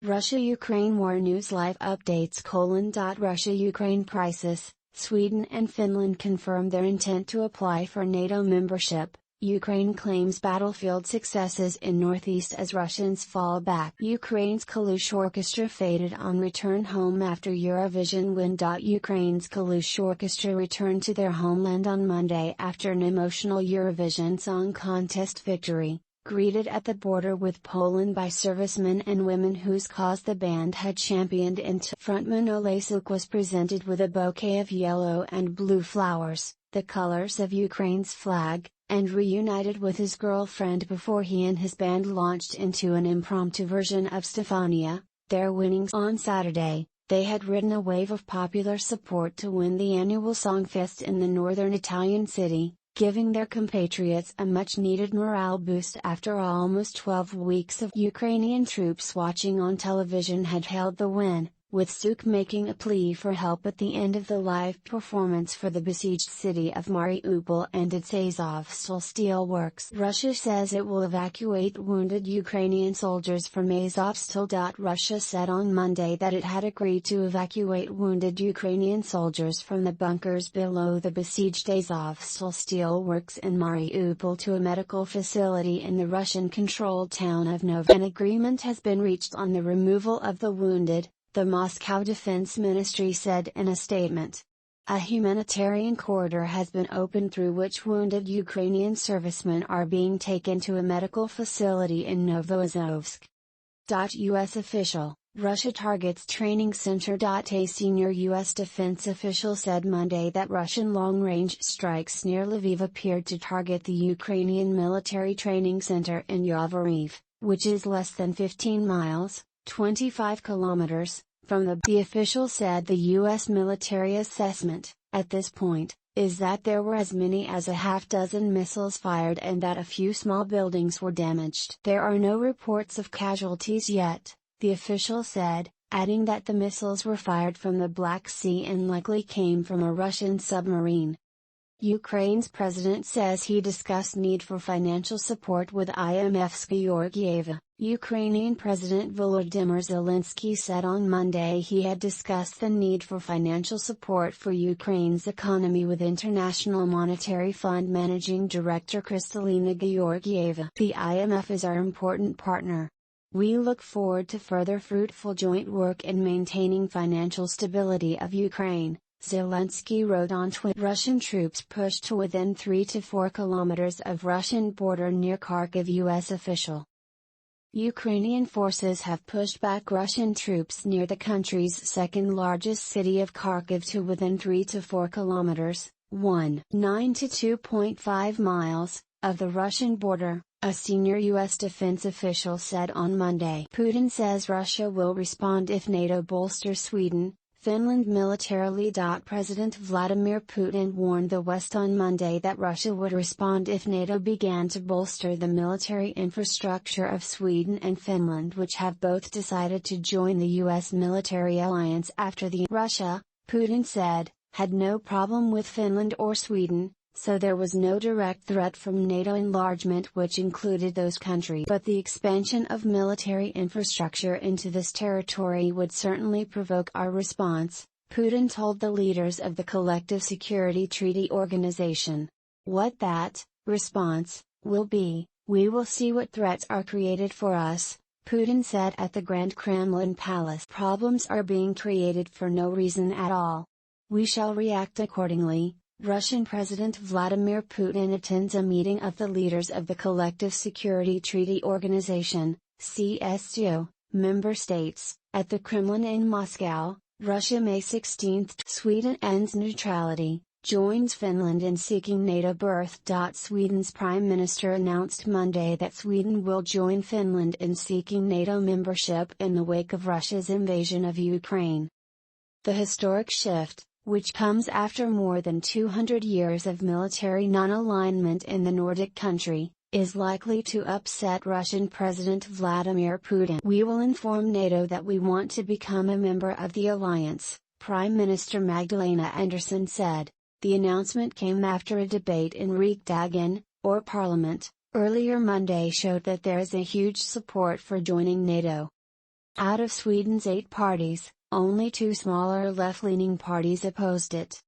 Russia-Ukraine War News Live Updates: Russia-Ukraine crisis. Sweden and Finland confirm their intent to apply for NATO membership. Ukraine claims battlefield successes in northeast as Russians fall back. Ukraine's Kalush Orchestra faded on return home after Eurovision win. Ukraine's Kalush Orchestra returned to their homeland on Monday after an emotional Eurovision Song Contest victory, greeted at the border with Poland by servicemen and women whose cause the band had championed. Frontman Olesuk was presented with a bouquet of yellow and blue flowers, the colors of Ukraine's flag, and reunited with his girlfriend before he and his band launched into an impromptu version of Stefania, their winnings. On Saturday, they had ridden a wave of popular support to win the annual Songfest in the northern Italian city, giving their compatriots a much-needed morale boost after almost 12 weeks of Ukrainian troops watching on television had hailed the win, with Suk making a plea for help at the end of the live performance for the besieged city of Mariupol and its Azovstal steelworks. Russia says it will evacuate wounded Ukrainian soldiers from Azovstal. Russia said on Monday that it had agreed to evacuate wounded Ukrainian soldiers from the bunkers below the besieged Azovstal steelworks in Mariupol to a medical facility in the Russian-controlled town of Novo. An agreement has been reached on the removal of the wounded, the Moscow Defense Ministry said in a statement. A humanitarian corridor has been opened through which wounded Ukrainian servicemen are being taken to a medical facility in Novoazovsk. U.S. official: Russia targets training center. A senior U.S. defense official said Monday that Russian long-range strikes near Lviv appeared to target the Ukrainian military training center in Yavoriv, which is less than 15 miles, 25 kilometers, from the official said the U.S. military assessment, at this point, is that there were as many as a half-dozen missiles fired and that a few small buildings were damaged. There are no reports of casualties yet, the official said, adding that the missiles were fired from the Black Sea and likely came from a Russian submarine. Ukraine's president says he discussed need for financial support with IMF's Georgieva. Ukrainian President Volodymyr Zelensky said on Monday he had discussed the need for financial support for Ukraine's economy with International Monetary Fund Managing Director Kristalina Georgieva. The IMF is our important partner. We look forward to further fruitful joint work in maintaining financial stability of Ukraine, Zelensky wrote on Twitter. Russian troops pushed to within 3 to 4 kilometers of Russian border near Kharkiv. U.S. official: Ukrainian forces have pushed back Russian troops near the country's second largest city of Kharkiv to within 3 to 4 kilometers, 1.9 to 2.5 miles, of the Russian border, a senior U.S. defense official said on Monday. Putin says Russia will respond if NATO bolsters Sweden, Finland militarily. President Vladimir Putin warned the West on Monday that Russia would respond if NATO began to bolster the military infrastructure of Sweden and Finland, which have both decided to join the U.S. military alliance after the Russia, Putin said, had no problem with Finland or Sweden, so there was no direct threat from NATO enlargement, which included those countries. But the expansion of military infrastructure into this territory would certainly provoke our response, Putin told the leaders of the Collective Security Treaty Organization. What that response will be, we will see. What threats are created for us, Putin said at the Grand Kremlin Palace. Problems are being created for no reason at all. We shall react accordingly. Russian President Vladimir Putin attends a meeting of the leaders of the Collective Security Treaty Organization, CSTO, member states, at the Kremlin in Moscow, Russia. May 16. Sweden ends neutrality, joins Finland in seeking NATO berth. Sweden's Prime Minister announced Monday that Sweden will join Finland in seeking NATO membership in the wake of Russia's invasion of Ukraine. The historic shift, which comes after more than 200 years of military non-alignment in the Nordic country, is likely to upset Russian President Vladimir Putin. We will inform NATO that we want to become a member of the alliance, Prime Minister Magdalena Andersson said. The announcement came after a debate in Riksdagen, or Parliament, earlier Monday showed that there is a huge support for joining NATO. Out of Sweden's 8 parties, only 2 smaller left-leaning parties opposed it.